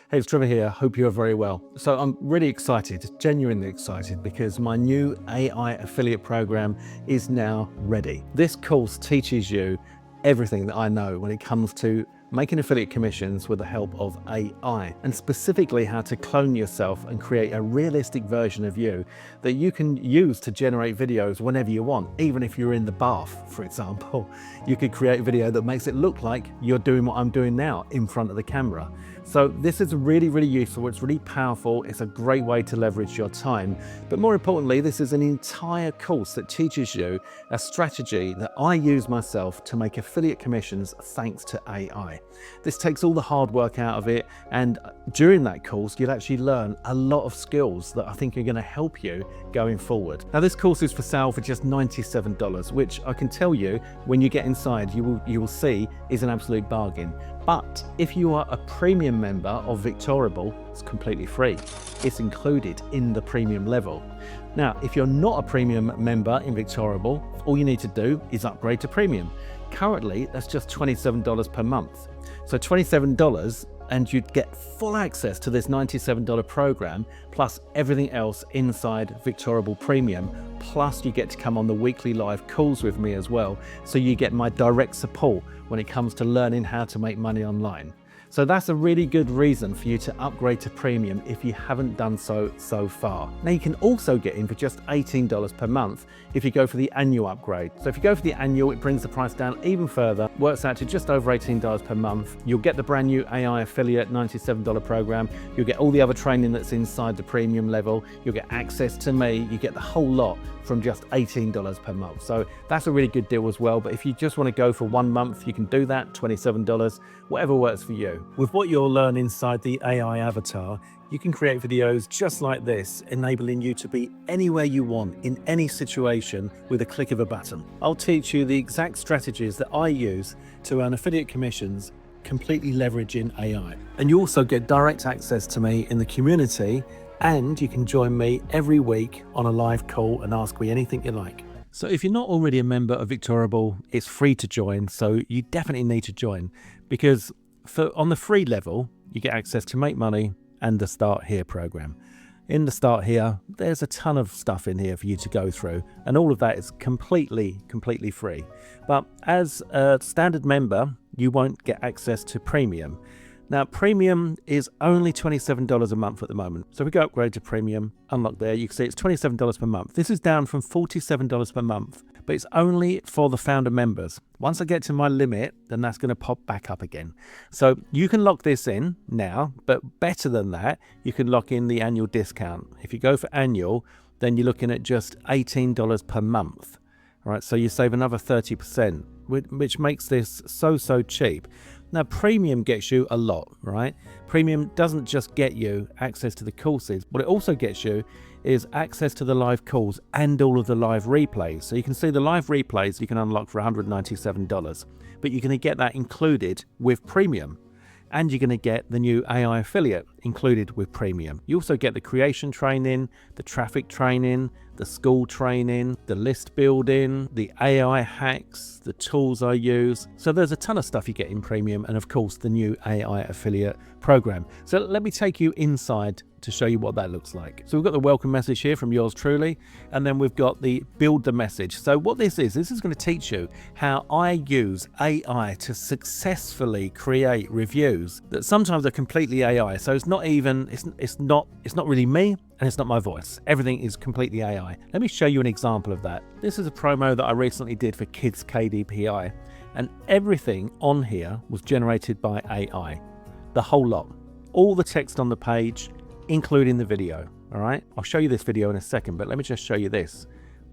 Hey, it's Trevor here. Hope you're very well. So I'm really excited, genuinely excited, because my new AI affiliate program is now ready. This course teaches you everything that I know when it comes to making affiliate commissions with the help of AI, and specifically how to clone yourself and create a realistic version of you that you can use to generate videos whenever you want. Even if you're in the bath, for example, you could create a video that makes it look like you're doing what I'm doing now in front of the camera. So this is really, really useful. It's really powerful. It's a great way to leverage your time. But more importantly, this is an entire course that teaches you a strategy that I use myself to make affiliate commissions thanks to AI. This takes all the hard work out of it, and during that course you'll actually learn a lot of skills that I think are going to help you going forward. Now this course is for sale for just $97, which I can tell you when you get inside you will see is an absolute bargain. But if you are a premium member of Victorable, it's completely free. It's included in the premium level. Now, if you're not a premium member in Victorable, all you need to do is upgrade to premium. Currently, that's just $27 per month. So $27 and you'd get full access to this $97 program, plus everything else inside Victorable Premium. Plus you get to come on the weekly live calls with me as well. So you get my direct support when it comes to learning how to make money online. So that's a really good reason for you to upgrade to premium if you haven't done so far. Now you can also get in for just $18 per month if you go for the annual upgrade. So if you go for the annual, it brings the price down even further, works out to just over $18 per month. You'll get the brand new AI affiliate $97 program. You'll get all the other training that's inside the premium level. You'll get access to me. You get the whole lot from just $18 per month. So that's a really good deal as well. But if you just want to go for 1 month, you can do that, $27, whatever works for you. With what you'll learn inside the AI avatar, you can create videos just like this, enabling you to be anywhere you want in any situation with a click of a button. I'll teach you the exact strategies that I use to earn affiliate commissions, completely leveraging AI. And you also get direct access to me in the community, and you can join me every week on a live call and ask me anything you like. So if you're not already a member of Victorable, it's free to join, so you definitely need to join, because on the free level, you get access to Make Money and the Start Here program. In the Start Here, there's a ton of stuff in here for you to go through, and all of that is completely free. But as a standard member, you won't get access to premium. Now, premium is only $27 a month at the moment. So if we go upgrade to premium, unlock there, you can see it's $27 per month. This is down from $47 per month, but it's only for the founder members. Once I get to my limit, then that's going to pop back up again. So you can lock this in now, but better than that, you can lock in the annual discount. If you go for annual, then you're looking at just $18 per month. All right, so you save another 30%, which makes this so cheap. Now, premium gets you a lot, right? Premium doesn't just get you access to the courses. What it also gets you is access to the live calls and all of the live replays. So you can see the live replays you can unlock for $197, but you're going to get that included with premium. And you're going to get the new AI affiliate included with premium. You also get the creation training, the traffic training, the Skool training, the list building, the AI hacks, the tools I use. So there's a ton of stuff you get in premium, and of course the new AI affiliate program. So let me take you inside to show you what that looks like. So we've got the welcome message here from yours truly, and then we've got the build the message. So what this is going to teach you how I use AI to successfully create reviews that sometimes are completely AI. So it's not not really me, and it's not my voice. Everything is completely AI. Let me show you an example of that. This is a promo that I recently did for Kids KDPI, and everything on here was generated by AI. The whole lot. All the text on the page, including the video. All right, I'll show you this video in a second, but let me just show you this.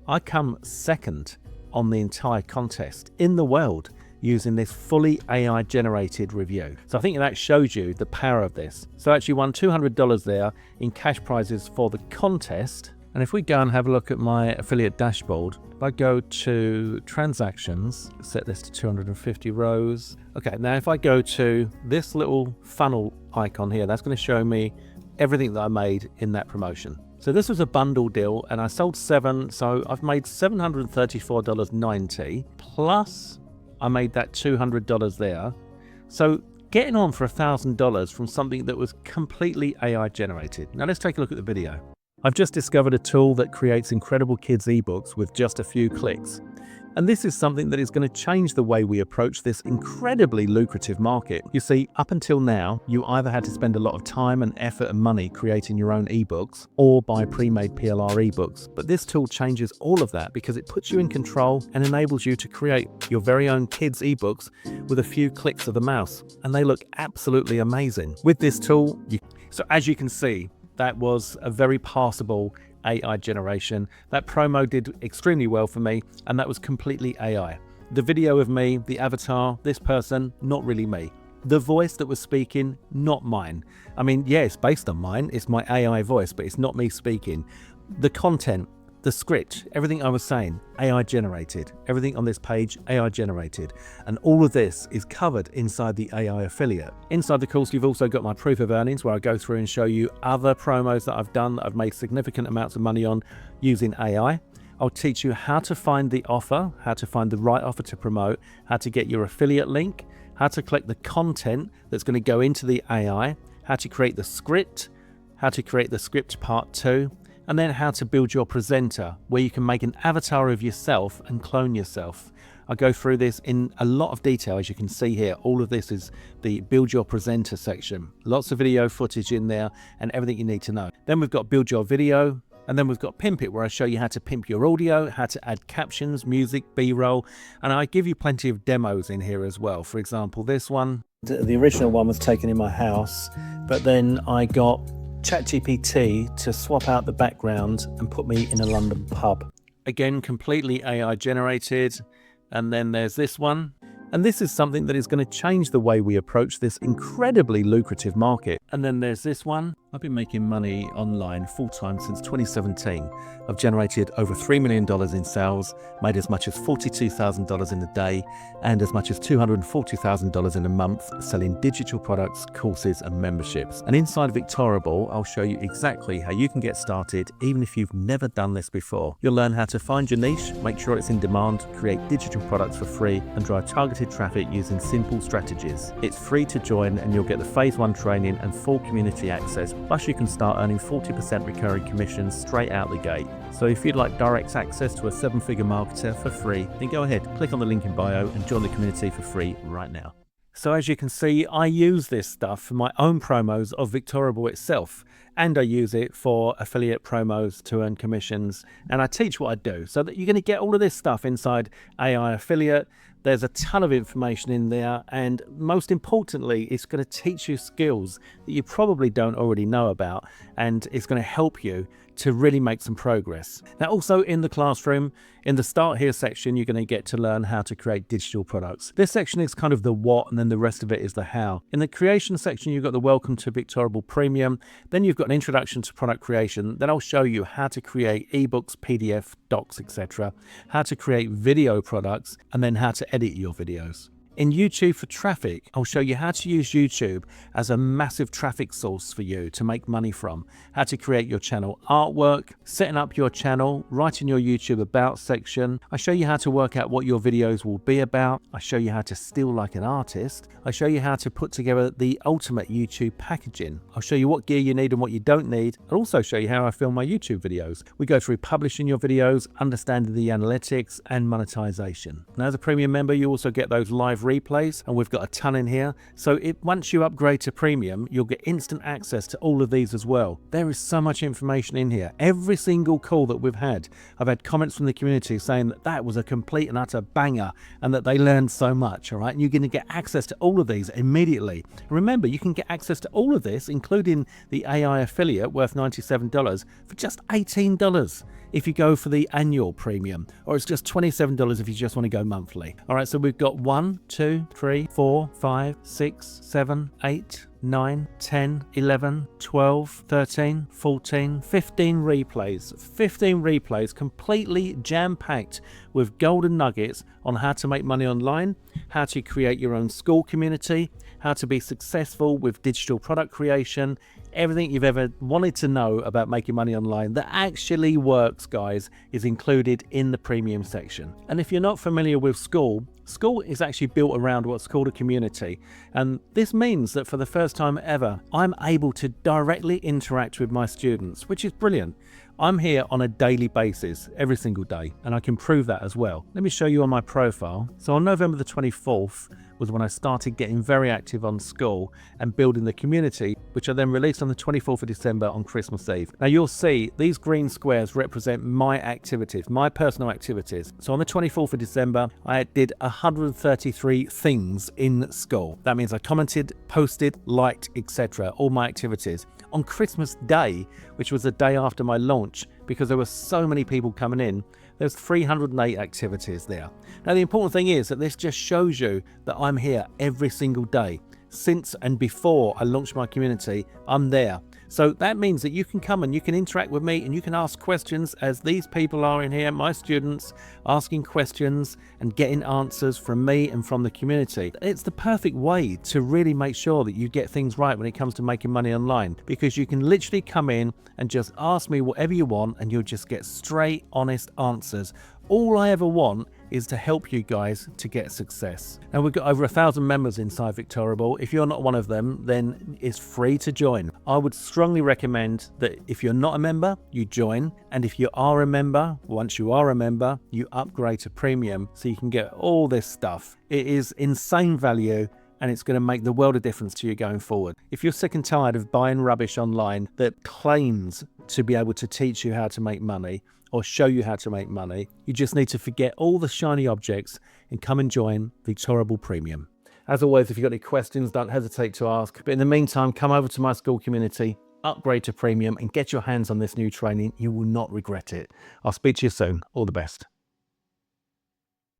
I come second on the entire contest in the world using this fully AI generated review. So I think that shows you the power of this. So I actually won $200 there in cash prizes for the contest. And if we go and have a look at my affiliate dashboard, if I go to transactions, set this to 250 rows. Okay, now if I go to this little funnel icon here, that's going to show me everything that I made in that promotion. So this was a bundle deal and I sold 7, so I've made $734.90 plus I made that $200 there. So getting on for $1,000 from something that was completely AI generated. Now let's take a look at the video. I've just discovered a tool that creates incredible kids ebooks with just a few clicks. And this is something that is going to change the way we approach this incredibly lucrative market. You see, up until now, you either had to spend a lot of time and effort and money creating your own ebooks or buy pre-made PLR ebooks. But this tool changes all of that because it puts you in control and enables you to create your very own kids ebooks with a few clicks of the mouse. And they look absolutely amazing. With this tool, so as you can see, that was a very passable AI generation. That promo did extremely well for me, and that was completely AI. The video of me, the avatar, this person, not really me. The voice that was speaking, not mine. I mean, yeah, it's based on mine, it's my AI voice, but it's not me speaking. The content, the script, everything I was saying, AI generated. Everything on this page, AI generated. And all of this is covered inside the AI affiliate. Inside the course, you've also got my proof of earnings where I go through and show you other promos that I've done that I've made significant amounts of money on using AI. I'll teach you how to find the offer, how to find the right offer to promote, how to get your affiliate link, how to collect the content that's going to go into the AI, how to create the script, how to create the script part 2, and then how to build your presenter, where you can make an avatar of yourself and clone yourself. I go through this in a lot of detail, as you can see here. All of this is the build your presenter section. Lots of video footage in there and everything you need to know. Then we've got build your video, and then we've got pimp it, where I show you how to pimp your audio, how to add captions, music, B-roll, and I give you plenty of demos in here as well. For example, this one. The original one was taken in my house, but then I got ChatGPT to swap out the background and put me in a London pub. Again, completely AI generated. And then there's this one. And this is something that is going to change the way we approach this incredibly lucrative market. And then there's this one. I've been making money online full-time since 2017. I've generated over $3 million in sales, made as much as $42,000 in a day, and as much as $240,000 in a month selling digital products, courses, and memberships. And inside Victorable, I'll show you exactly how you can get started, even if you've never done this before. You'll learn how to find your niche, make sure it's in demand, create digital products for free, and drive targeted traffic using simple strategies. It's free to join, and you'll get the phase 1 training and full community access. Plus, you can start earning 40% recurring commissions straight out the gate. So if you'd like direct access to a 7-figure marketer for free, then go ahead, click on the link in bio and join the community for free right now. So as you can see, I use this stuff for my own promos of Victorable itself, and I use it for affiliate promos to earn commissions, and I teach what I do, so that you're going to get all of this stuff inside AI Affiliate. There's a ton of information in there, and most importantly, it's going to teach you skills that you probably don't already know about, and it's going to help you to really make some progress. Now, also in the classroom, in the Start Here section, you're going to get to learn how to create digital products. This section is kind of the what, and then the rest of it is the how. In the creation section, you've got the Welcome to Victorable Premium. Then you've got an introduction to product creation. Then I'll show you how to create ebooks, PDF, docs, etc., how to create video products, and then how to edit your videos. In YouTube for traffic, I'll show you how to use YouTube as a massive traffic source for you to make money from, how to create your channel artwork, setting up your channel, writing your YouTube about section. I show you how to work out what your videos will be about. I show you how to steal like an artist. I show you how to put together the ultimate YouTube packaging. I'll show you what gear you need and what you don't need. I'll also show you how I film my YouTube videos. We go through publishing your videos, understanding the analytics, and monetization. Now, as a premium member, you also get those live replays, and we've got a ton in here. So once you upgrade to premium, you'll get instant access to all of these as well. There is so much information in here. Every single call that we've had, I've had comments from the community saying that that was a complete and utter banger and that they learned so much. All right, and you're going to get access to all of these immediately. And remember, you can get access to all of this, including the AI affiliate worth $97, for just $18 if you go for the annual premium, or it's just $27 if you just want to go monthly. All right, so we've got 1, 2, 3, 4, 5, 6, 7, 8, 9, 10, 11, 12, 13, 14, 15 replays. 15 replays completely jam-packed with golden nuggets on how to make money online, how to create your own Skool community, how to be successful with digital product creation, everything you've ever wanted to know about making money online that actually works, guys, is included in the premium section. And if you're not familiar with Skool, Skool is actually built around what's called a community, and this means that for the first time ever, I'm able to directly interact with my students, which is brilliant. I'm here on a daily basis, every single day, and I can prove that as well. Let me show you on my profile. So on November the 24th was when I started getting very active on Skool and building the community, which I then released on the 24th of December on Christmas Eve. Now you'll see these green squares represent my activities, my personal activities. So on the 24th of December, I did 133 things in Skool. That means I commented, posted, liked, etc., all my activities. On Christmas Day, which was the day after my launch, because there were so many people coming in, there's 308 activities there. Now the important thing is that this just shows you that I'm here every single day. Since and before I launched my community, I'm there. So that means that you can come and you can interact with me and you can ask questions, as these people are in here, my students, asking questions and getting answers from me and from the community. It's the perfect way to really make sure that you get things right when it comes to making money online, because you can literally come in and just ask me whatever you want and you'll just get straight, honest answers. All I ever want is to help you guys to get success. Now we've got over 1,000 members inside Victorable. If you're not one of them, then it's free to join. I would strongly recommend that if you're not a member, you join. And if you are a member, once you are a member, you upgrade to premium so you can get all this stuff. It is insane value, and it's going to make the world of difference to you going forward. If you're sick and tired of buying rubbish online that claims to be able to teach you how to make money or show you how to make money, you just need to forget all the shiny objects and come and join Victorable Premium. As always, if you've got any questions, don't hesitate to ask. But in the meantime, come over to my Skool community, upgrade to premium, and get your hands on this new training. You will not regret it. I'll speak to you soon. All the best.